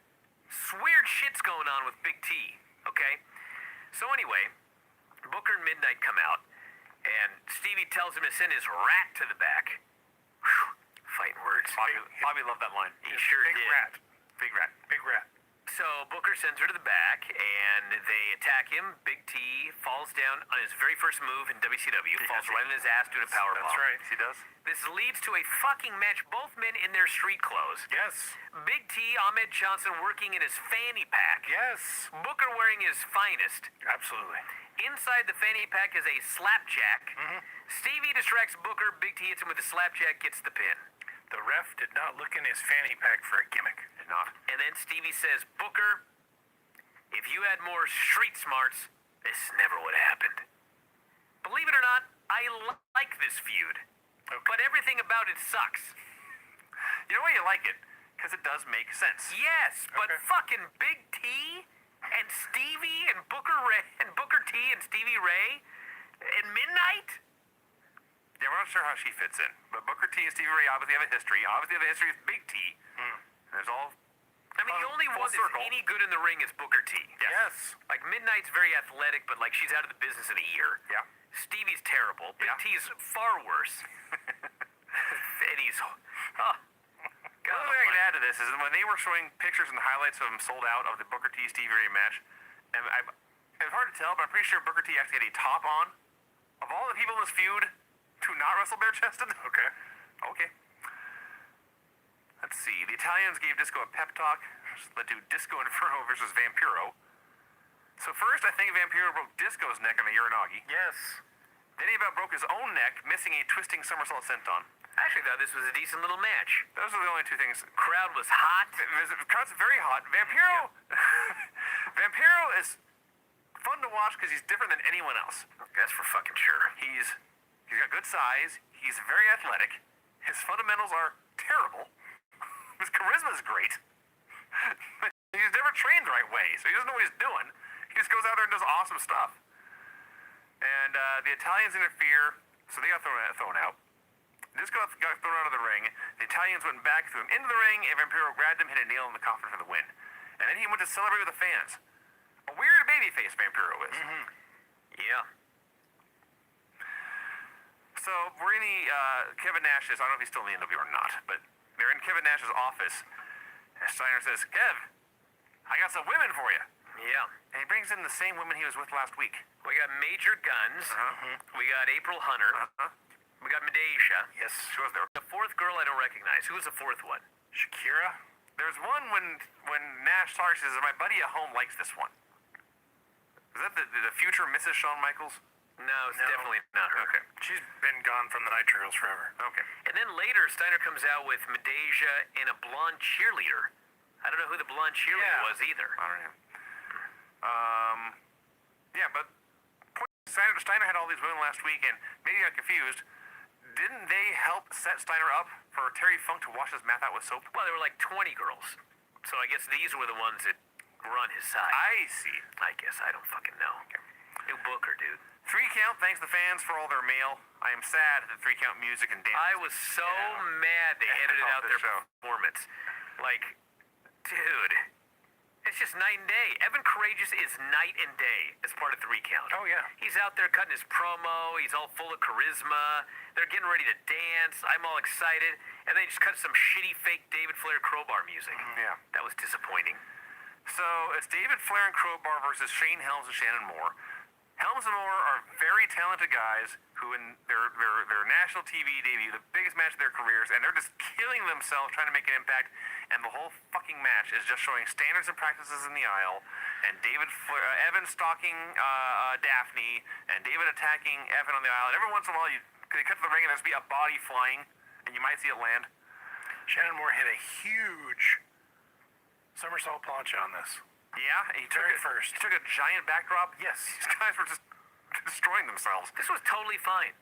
Weird shit's going on with Big T, okay? So anyway, Booker and Midnight come out, and Stevie tells him to send his rat to the back. Whew, fighting words. Bobby loved that line. He sure Big did. rat. Big rat. Big rat. So Booker sends her to the back, and they attack him. Big T falls down on his very first move in WCW. Falls right on his ass doing a powerbomb. That's right. He does. This leads to a fucking match. Both men in their street clothes. Yes. Big T, Ahmed Johnson working in his fanny pack. Yes. Booker wearing his finest. Absolutely. Inside the fanny pack is a slapjack. Stevie distracts Booker. Big T hits him with the slapjack, gets the pin. The ref did not look in his fanny pack for a gimmick. Did not. And then Stevie says, Booker, if you had more street smarts, this never would have happened. Believe it or not, I like this feud. Okay. But everything about it sucks. You know why you like it? Because it does make sense. Yes, but Okay. fucking Big T and Stevie and Booker T and Stevie Ray and Midnight? Yeah, we're not sure how she fits in. But Booker T and Stevie Ray obviously have a history. Obviously have a history with Big T. And there's all... I mean, the only full one that's circle. any good in the ring is Booker T. Yes. Like, Midnight's very athletic, but, like, she's out of the business in a year. Yeah. Stevie's terrible. Big Yeah. T's far worse. And he's... Oh, The other thing I can add to this is when they were showing pictures and highlights of them sold out of the Booker T Stevie Ray match, and it's hard to tell, but I'm pretty sure Booker T actually had a top on. Of all the people in this feud to not wrestle bare chested. Okay. Okay. Let's see. The Italians gave Disco a pep talk, which led to Disco Inferno versus Vampiro. So first, I think Vampiro broke Disco's neck on a Uranagi. Yes. Then he about broke his own neck, missing a twisting somersault senton. I actually thought this was a decent little match. Those are the only two things. Crowd was hot. The crowd's very hot. Vampiro, Vampiro is fun to watch because he's different than anyone else. That's for fucking sure. He's got good size. He's very athletic. His fundamentals are terrible. His charisma is great. He's never trained the right way, so he doesn't know what he's doing. He just goes out there and does awesome stuff. And the Italians interfere, so they got thrown out. Disco got thrown out of the ring. The Italians went back, threw him into the ring, and Vampiro grabbed him, hit a nail in the coffin for the win. And then he went to celebrate with the fans. A weird babyface Vampiro is. Yeah. So we're in the Kevin Nash's, I don't know if he's still in the NW or not, but they're in Kevin Nash's office. And Steiner says, Kev, I got some women for you. Yeah. And he brings in the same women he was with last week. We got Major Guns. We got April Hunter. We got Medeisha. Yes. She was there. The fourth girl I don't recognize. Who was the fourth one? Shakira. There's one when Nash talks, he says, my buddy at home likes this one. Is that the future Mrs. Shawn Michaels? No, it's No. definitely not her. Okay. She's been gone from the Nitro Girls forever. Okay. And then later, Steiner comes out with Medeisha and a blonde cheerleader. I don't know who the blonde cheerleader Yeah. was either. I don't know. Yeah, but Steiner had all these women last week, and maybe I got confused. Didn't they help set Steiner up for Terry Funk to wash his mouth out with soap? Well, there were like 20 girls. So I guess these were the ones that were on his side. I see. I guess. I don't fucking know. New Booker, dude. 3 count, thanks to the fans for all their mail. I am sad at the 3 count music and dance. I was so mad they edited Off out the their show. performance. Like, dude, it's just night and day. Evan Courageous is night and day as part of 3 count. Oh, yeah. He's out there cutting his promo. He's all full of charisma. They're getting ready to dance. I'm all excited. And they just cut some shitty fake David Flair crowbar music. Yeah. That was disappointing. So it's David Flair and Crowbar versus Shane Helms and Shannon Moore. Helms and Moore are very talented guys who in their national TV debut, the biggest match of their careers, and they're just killing themselves trying to make an impact, and the whole fucking match is just showing standards and practices in the aisle, and Evan stalking Daphne, and David attacking Evan on the aisle, and every once in a while they cut to the ring and there's be a body flying, and you might see it land. Shannon Moore hit a huge somersault plancha on this. Yeah, he took Very it first. He took a giant backdrop. Yes. These guys were just destroying themselves. This was totally fine.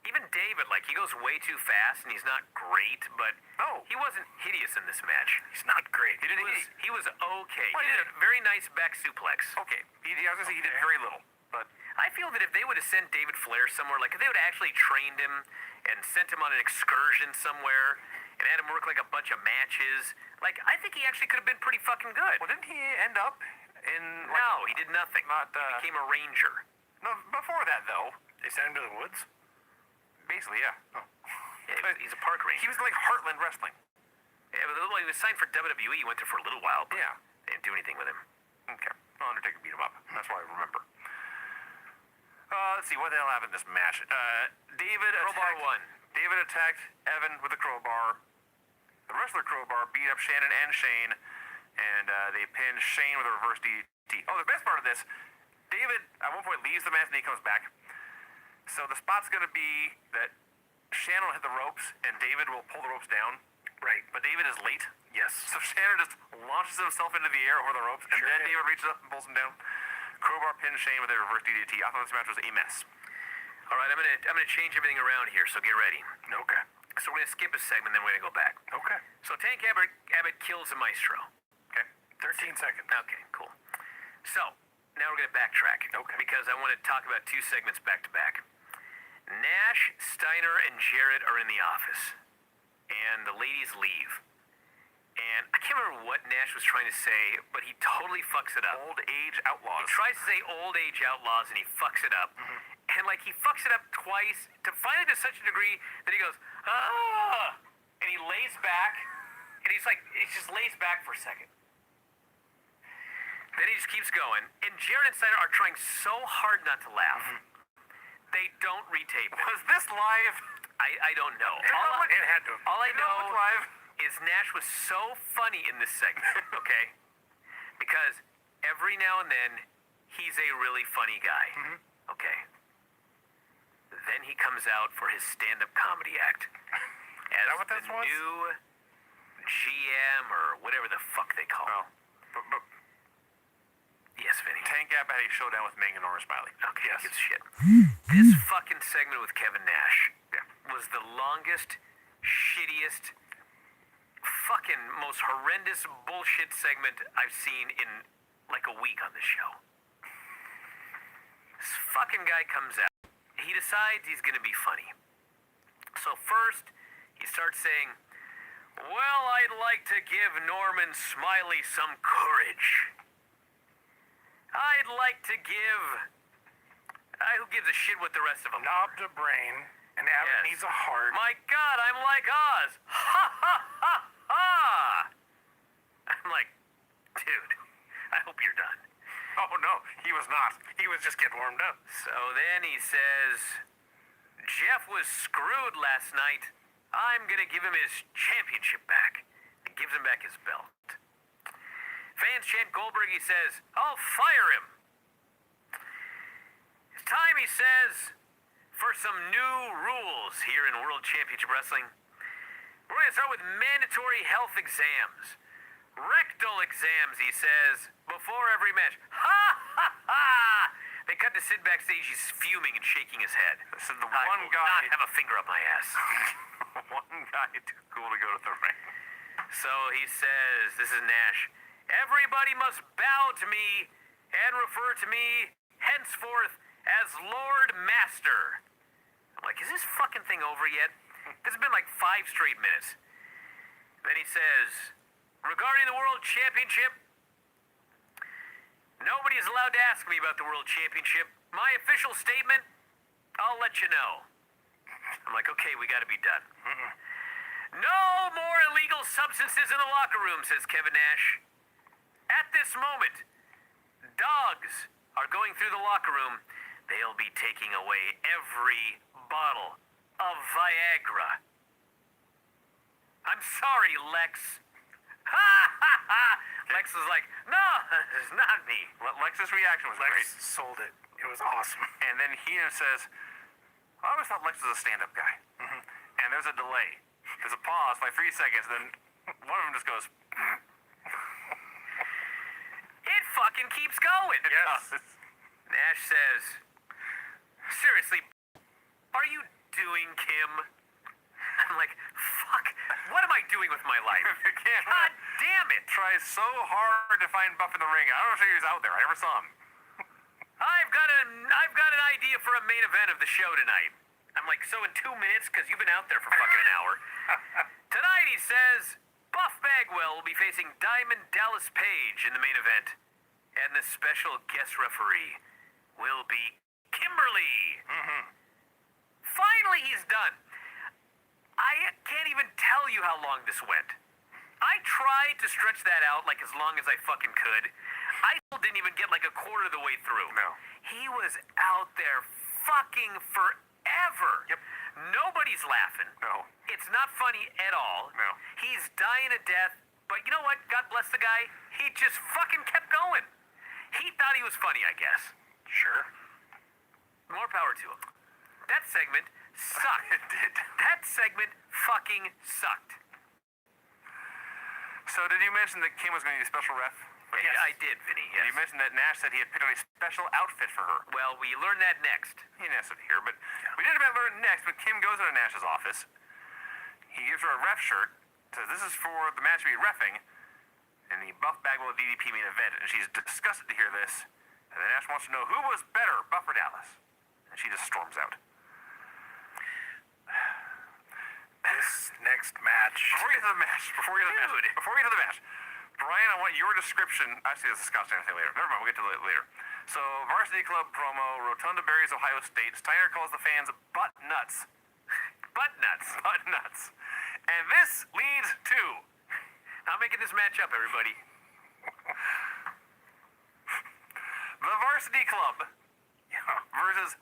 Even David, like, he goes way too fast, and he's not great, but No. he wasn't hideous in this match. He's not great. He didn't. He was okay. Well, He did a very nice back suplex. Okay. I was gonna say he did very little, but I feel that if they would have sent David Flair somewhere, like if they would have actually trained him and sent him on an excursion somewhere and had him work like a bunch of matches, like I think he actually could have been pretty fucking good. well, didn't he end up in? Like, No, he did nothing. Not, He became a ranger. No, before that though. They sent him to the woods? Basically, yeah. Yeah, he's a park ranger. He was like Heartland Wrestling. Yeah, but well, he was signed for WWE. He went there for a little while. But Yeah. They didn't do anything with him. Okay. Well, Undertaker beat him up. That's why I remember. Let's see, what the hell happened in this match? David attacked Evan with a crowbar. The wrestler crowbar beat up Shannon and Shane, and they pinned Shane with a reverse DDT. Oh, the best part of this, David at one point leaves the match and he comes back. So the spot's going to be that Shannon will hit the ropes and David will pull the ropes down. Right. But David is late. Yes. So Shannon just launches himself into the air over the ropes, and then David reaches up and pulls him down. Crowbar pins Shane with a reverse DDT. I thought this match was a mess. All right, I'm gonna change everything around here, so get ready. Okay. So we're gonna skip a segment, then we're gonna go back. Okay. So Tank Abbott kills the Maestro. Okay. 13 seconds. Okay, cool. So now we're gonna backtrack. Okay. Because I want to talk about two segments back to back. Nash, Steiner, and Jarrett are in the office, and the ladies leave. And I can't remember what Nash was trying to say, but he totally fucks it up. Old age outlaws. He tries to say old age outlaws, and he fucks it up. And like he fucks it up twice, finally to such a degree that he goes, ah, and he lays back, and he's like, he just lays back for a second. Then he just keeps going, and Jarrett and Steiner are trying so hard not to laugh. They don't retape it. Was this live? I don't know. It had to. All I know live. is Nash was so funny in this segment, okay? Because every now and then, he's a really funny guy, okay? Then he comes out for his stand-up comedy act as that what the this was? new GM or whatever the fuck they call him. But Yes, Vinny. Tank Abbott had a showdown with Meng and Norma Smiley. Okay, yes. Gives a shit. This fucking segment with Kevin Nash was the longest, shittiest, fucking most horrendous bullshit segment I've seen in like a week on this show. This fucking guy comes out. He decides he's gonna be funny. So first, he starts saying, well, I'd like to give Norman Smiley some courage. I'd like to give... who gives a shit what the rest of them Knob to brain, and Abbott needs a heart. My God, I'm like Oz. Ha ha ha ha! I'm like, dude, I hope you're done. Oh no, he was not. He was just getting warmed up. So then he says, Jeff was screwed last night. I'm gonna give him his championship back. And gives him back his belt. Fans chant Goldberg, he says, I'll fire him. It's time, he says, for some new rules here in World Championship Wrestling. We're going to start with mandatory health exams. Rectal exams, he says, before every match. Ha ha ha! They cut to Sid backstage, he's fuming and shaking his head. So the I one will guy not have a finger up my ass. one guy too cool to go to the ring. So he says, this is Nash, everybody must bow to me and refer to me henceforth as Lord Master. I'm like, is this fucking thing over yet? This has been like 5 straight minutes. Then he says, regarding the World Championship, nobody is allowed to ask me about the World Championship. My official statement, I'll let you know. I'm like, okay, we gotta be done. No more illegal substances in the locker room, says Kevin Nash. At this moment, dogs are going through the locker room. They'll be taking away every bottle of Viagra. I'm sorry, Lex. Ha ha ha! Lex was like, no, it's not me. Lex's reaction was great. Lex sold it. It was awesome. And then Heenan says, I always thought Lex was a stand-up guy. And there's a delay. There's a pause, like 3 seconds, then one of them just goes, It fucking keeps going. yes. Nash says, seriously, are you doing Kim? I'm like, fuck, what am I doing with my life? God damn it. Tries so hard to find Buff in the ring. I don't know if he was out there. I never saw him. I've got an idea for a main event of the show tonight. I'm like, so in 2 minutes, because you've been out there for fucking an hour. Tonight, he says, Buff Bagwell will be facing Diamond Dallas Page in the main event. And the special guest referee will be Kimberly. Finally, he's done. I can't even tell you how long this went. I I tried to stretch that out like as long as I fucking could. I still didn't even get like a quarter of the way through. No. He was out there fucking forever. Yep. Nobody's laughing. No. It's not funny at all. No. He's dying a death, but you know what? God bless the guy. He just fucking kept going. He thought he was funny, I guess. Sure. More power to him. That segment sucked. It did. That segment fucking sucked. So did you mention that Kim was going to need a special ref? Yeah, I did, Vinny, yes. You mentioned that Nash said he had picked out a special outfit for her. Well, we learned that next. He didn't ask it here, but we did about learn next when Kim goes into Nash's office. He gives her a ref shirt, says this is for the match to be reffing in the Buff Bagwell DDP main event, and she's disgusted to hear this. And then Nash wants to know who was better, Buff or Dallas. And she just storms out. This next match. Before we get to the match, Brian, I want your description. Actually, this is Scott's thing later. Never mind, we'll get to it later. So, Varsity Club promo, Rotunda buries Ohio State. Steiner calls the fans butt nuts. Butt nuts. Butt nuts. And this leads to... Not making this match up, everybody. The Varsity Club versus